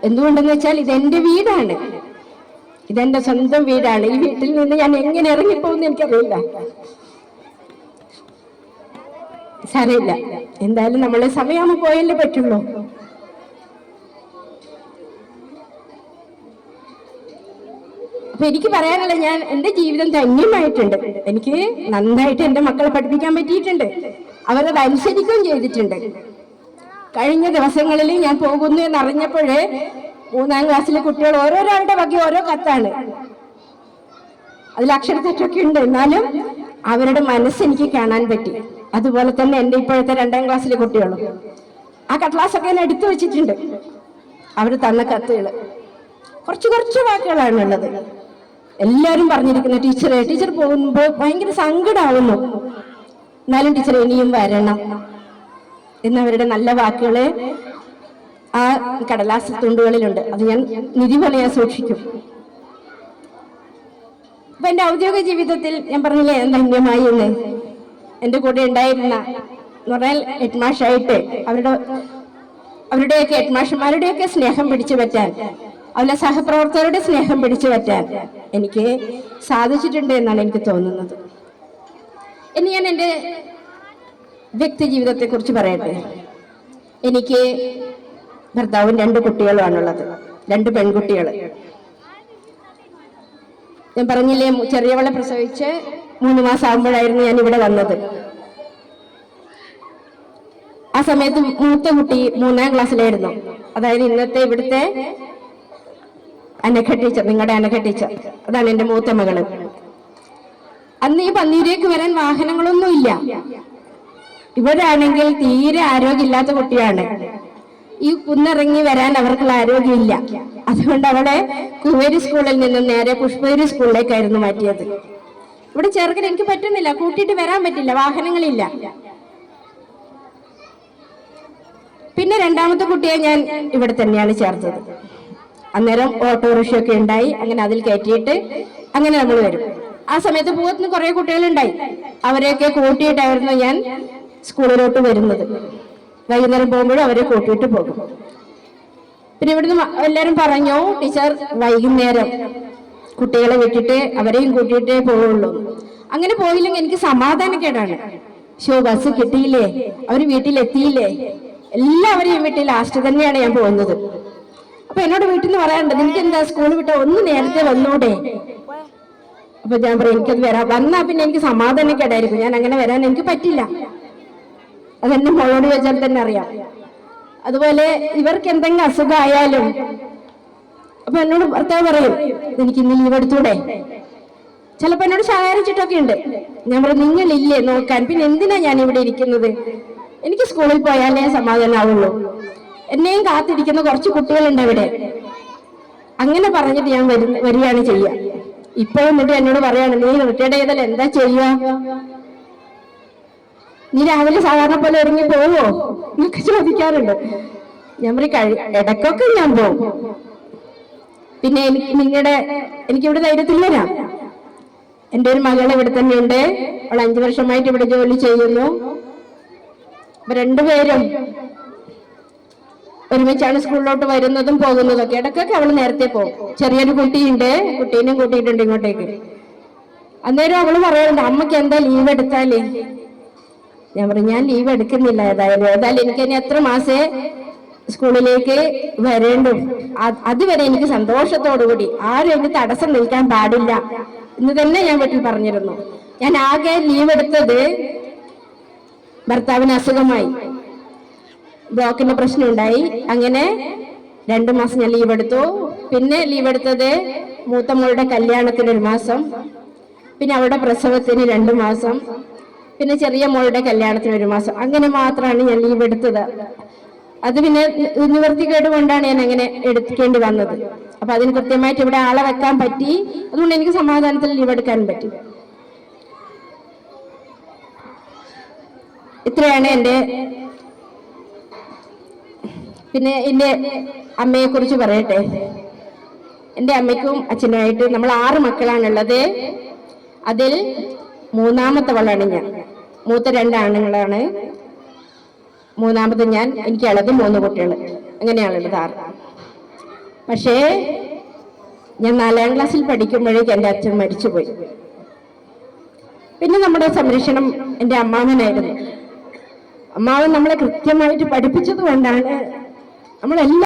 എന്തുകൊണ്ടെന്ന് വെച്ചാൽ ഇതെന്റെ വീടാണ്, ഇതെന്റെ സ്വന്തം വീടാണ്. ഈ വീട്ടിൽ നിന്ന് ഞാൻ എങ്ങനെ ഇറങ്ങിപ്പോകുന്നു എനിക്കറിയില്ല. സാരമില്ല, എന്തായാലും നമ്മളെ സമയമാകുമ്പോൾ പോയല്ലേ പറ്റുള്ളൂ. അപ്പൊ എനിക്ക് പറയാനുള്ള, ഞാൻ എന്റെ ജീവിതം ധന്യമായിട്ടുണ്ട്. എനിക്ക് നന്നായിട്ട് എന്റെ മക്കളെ പഠിപ്പിക്കാൻ പറ്റിയിട്ടുണ്ട്, അവരത് അനുസരിക്കുകയും ചെയ്തിട്ടുണ്ട്. കഴിഞ്ഞ ദിവസങ്ങളിൽ ഞാൻ പോകുന്നു എന്നറിഞ്ഞപ്പോഴേ 3ാം ക്ലാസ്സിലെ കുട്ടികൾ ഓരോരാളുടെ വകി ഓരോ കത്താണ്. അതിൽ അക്ഷരത്തെറ്റൊക്കെ ഉണ്ട്, എന്നാലും അവരുടെ മനസ്സെനിക്ക് കാണാൻ പറ്റി. അതുപോലെ തന്നെ എൻ്റെ ഇപ്പോഴത്തെ 2ാം ക്ലാസ്സിലെ കുട്ടികളും ആ കടലാസൊക്കെ ഞാൻ എടുത്തു വെച്ചിട്ടുണ്ട്. അവർ തന്ന കത്തുകൾ കുറച്ച് വാക്കുകളാണുള്ളത്. എല്ലാവരും പറഞ്ഞിരിക്കുന്ന, ടീച്ചർ പോകുമ്പോൾ ഭയങ്കര സങ്കടമാവുന്നു, എന്നാലും ടീച്ചർ ഇനിയും വരണം എന്നവരുടെ നല്ല വാക്കുകള് ആ കടലാസ് തുണ്ടുകളിലുണ്ട്. അത് ഞാൻ നിധി പോലെ ഞാൻ സൂക്ഷിക്കും. അപ്പൊ എന്റെ ഔദ്യോഗിക ജീവിതത്തിൽ ഞാൻ പറഞ്ഞില്ലേ ധന്യമായി എന്ന്. എന്റെ കൂടെ ഉണ്ടായിരുന്ന എന്ന് പറഞ്ഞാൽ ഹെഡ്മാഷായിട്ട് അവരുടെയൊക്കെ ഹെഡ്മാഷന്മാരുടെയൊക്കെ സ്നേഹം പിടിച്ചു പറ്റാൻ, അവരുടെ സഹപ്രവർത്തകരുടെ സ്നേഹം പിടിച്ചു പറ്റാൻ എനിക്ക് സാധിച്ചിട്ടുണ്ട് എന്നാണ് എനിക്ക് തോന്നുന്നത്. ഇനി ഞാൻ എൻ്റെ വ്യക്തി ജീവിതത്തെ കുറിച്ച് പറയട്ടെ. എനിക്ക് ഭർത്താവും 2 കുട്ടികളുമാണുള്ളത്, 2 പെൺകുട്ടികൾ. ഞാൻ പറഞ്ഞില്ലേ, ചെറിയവളെ പ്രസവിച്ച് 3 മാസം ആകുമ്പോഴായിരുന്നു ഞാൻ ഇവിടെ വന്നത്. ആ സമയത്ത് മൂത്ത കുട്ടി 3ാം ക്ലാസ്സിലായിരുന്നു. അതായത് ഇന്നത്തെ ഇവിടുത്തെ അനഘ ടീച്ചർ, നിങ്ങളുടെ അനഘ ടീച്ചർ, അതാണ് എൻ്റെ മൂത്ത മകള്. അന്ന് ഈ പന്നീരേക്ക് വരാൻ വാഹനങ്ങളൊന്നുമില്ല. ഇവരാണെങ്കിൽ തീരെ ആരോഗ്യമില്ലാത്ത കുട്ടിയാണ്. ഈ കുന്നിറങ്ങി വരാൻ അവർക്കുള്ള ആരോഗ്യമില്ല. അതുകൊണ്ട് അവളെ കുവേരി സ്കൂളിൽ നിന്നും നേരെ പുഷ്പഗിരി സ്കൂളിലേക്കായിരുന്നു മാറ്റിയത്. ഇവിടെ ചേർക്കാൻ എനിക്ക് പറ്റുന്നില്ല, കൂട്ടിയിട്ട് വരാൻ പറ്റില്ല, വാഹനങ്ങളില്ല. പിന്നെ 2ാമത്തെ കുട്ടിയെ ഞാൻ ഇവിടെ തന്നെയാണ് ചേർത്തത്. അന്നേരം ഓട്ടോറിക്ഷയൊക്കെ ഉണ്ടായി, അങ്ങനെ അതിൽ കയറ്റിയിട്ട് അങ്ങനെ നമ്മൾ വരും. ആ സമയത്ത് പൂവത്തിന് കുറെ കുട്ടികളുണ്ടായി, അവരെയൊക്കെ കൂട്ടിയിട്ടായിരുന്നു ഞാൻ സ്കൂളിലോട്ട് വരുന്നത്. വൈകുന്നേരം പോകുമ്പോഴും അവരെ കൂട്ടിയിട്ട് പോകും. പിന്നെ ഇവിടുന്ന് എല്ലാവരും പറഞ്ഞു, ടീച്ചർ വൈകുന്നേരം കുട്ടികളെ വിട്ടിട്ട് അവരെയും കൂട്ടിയിട്ടേ പോവുള്ളൂ. അങ്ങനെ പോയില്ലെങ്കിൽ എനിക്ക് സമാധാനക്കേടാണ്. ബസ് കിട്ടിയില്ലേ, അവര് വീട്ടിലെത്തിയില്ലേ, എല്ലാവരെയും വിട്ട് ലാസ്റ്റ് തന്നെയാണ് ഞാൻ പോകുന്നത്. അപ്പൊ എന്നോട് വീട്ടിൽ നിന്ന് പറയാറുണ്ട്, എനിക്ക് എന്താ സ്കൂൾ വിട്ട ഒന്ന് നേരത്തെ വന്നൂടെ? അപ്പൊ ഞാൻ പറയും, എനിക്കത് വന്നാ പിന്നെ എനിക്ക് സമാധാനക്കേടായിരിക്കും, ഞാൻ അങ്ങനെ വരാൻ എനിക്ക് പറ്റില്ല. അതെന്നെ മോളോട് ചോദിച്ചാൽ തന്നെ അറിയാം. അതുപോലെ ഇവർക്ക് എന്തെങ്കിലും അസുഖമായാലും അപ്പൊ എന്നോട് ഭർത്താവ് പറയും, എനിക്ക് ഇന്ന് ലീവ് എടുത്തൂടെ? ചിലപ്പോ എന്നോട് ശകാരിച്ചിട്ടൊക്കെ ഉണ്ട്. ഞാൻ പറയും, നിങ്ങളില്ലേ നോക്കാൻ, പിന്നെ എന്തിനാ ഞാൻ ഇവിടെ ഇരിക്കുന്നത്? എനിക്ക് സ്കൂളിൽ പോയാലേ സമാധാനമാവുള്ളൂ. എന്നെയും കാത്തിരിക്കുന്ന കുറച്ച് കുട്ടികളുണ്ട് ഇവിടെ. അങ്ങനെ പറഞ്ഞിട്ട് ഞാൻ വരികയാണ് ചെയ്യുക. ഇപ്പോഴും എന്നിട്ട് എന്നോട് പറയാണ്, നീ റിട്ടയർഡ് ചെയ്താൽ എന്താ ചെയ്യുക? നീ രാവിലെ സാധാരണ പോലെ ഒരുങ്ങി പോവോ എന്നൊക്കെ ചോദിക്കാറുണ്ട്. ഞാൻ പറയും, ഇടയ്ക്കൊക്കെ ഞാൻ പോവും. പിന്നെ എനിക്കിവിടെ ധൈര്യത്തിൽ വരാം. എൻ്റെ ഒരു മകൾ ഇവിടെ തന്നെയുണ്ട്, അവൾ 5 വർഷമായിട്ട് ഇവിടെ ജോലി ചെയ്യുന്നു. അപ്പൊ 2 പേരും ഒരുമിച്ചാണ് സ്കൂളിലോട്ട് വരുന്നതും പോകുന്നതൊക്കെ. ഇടയ്ക്കൊക്കെ അവൾ നേരത്തെ പോകും. ചെറിയൊരു കുട്ടിയുണ്ട്, കുട്ടീനെയും കൂട്ടിയിട്ടുണ്ട് ഇങ്ങോട്ടേക്ക്. അന്നേരം അവള് പറയാറുണ്ട്, അമ്മയ്ക്ക് എന്താ ലീവ് എടുത്താലേ? ഞാൻ പറയും, ഞാൻ ലീവ് എടുക്കുന്നില്ല. ഏതായാലും എനിക്ക് ഇനി എത്ര മാസേ സ്കൂളിലേക്ക് വരേണ്ടു. അതുവരെ എനിക്ക് സന്തോഷത്തോടുകൂടി ആരും എനിക്ക് തടസ്സം നിൽക്കാൻ പാടില്ല എന്ന് തന്നെ ഞാൻ വീട്ടിൽ പറഞ്ഞിരുന്നു. ഞാൻ ആകെ ലീവ് എടുത്തത് ഭർത്താവിന് അസുഖമായി, ബ്ലോക്കിന്റെ പ്രശ്നം ഉണ്ടായി. അങ്ങനെ 2 മാസം ഞാൻ ലീവ് എടുത്തു. പിന്നെ ലീവ് എടുത്തത് മൂത്ത മോളുടെ കല്യാണത്തിന് 1 മാസം, പിന്നെ അവളുടെ പ്രസവത്തിന് 2 മാസം, പിന്നെ ചെറിയ മോളുടെ കല്യാണത്തിന് 1 മാസം. അങ്ങനെ മാത്രമാണ് ഞാൻ ലീവ് എടുത്തത്. അത് പിന്നെ നിവർത്തിക്കേട് കൊണ്ടാണ് ഞാൻ അങ്ങനെ എടുക്കേണ്ടി വന്നത്. അപ്പൊ അതിന് കൃത്യമായിട്ട് ഇവിടെ ആളെ വെക്കാൻ പറ്റി. അതുകൊണ്ട് എനിക്ക് സമാധാനത്തിൽ ലീവ് എടുക്കാനും പറ്റി. ഇത്രയാണ് എൻ്റെ. പിന്നെ എൻ്റെ അമ്മയെ കുറിച്ച് പറയട്ടെ. എൻ്റെ അമ്മയ്ക്കും അച്ഛനുമായിട്ട് നമ്മൾ 6 മക്കളാണുള്ളത്. അതിൽ 3ാമത്തവളാണ് ഞാൻ. മൂത്ത 2 ആണുങ്ങളാണ്, 3ാമത് ഞാൻ. എനിക്ക് ഇളത് 3 കുട്ടികൾ. അങ്ങനെയാണുള്ളത് 6. പക്ഷേ ഞാൻ 4ാം ക്ലാസ്സിൽ പഠിക്കുമ്പോഴേക്കും എൻ്റെ അച്ഛൻ മരിച്ചുപോയി. പിന്നെ നമ്മുടെ സംരക്ഷണം എൻ്റെ അമ്മാവനായിരുന്നു. അമ്മാവൻ നമ്മളെ കൃത്യമായിട്ട് പഠിപ്പിച്ചത് കൊണ്ടാണ് നമ്മളെല്ലാം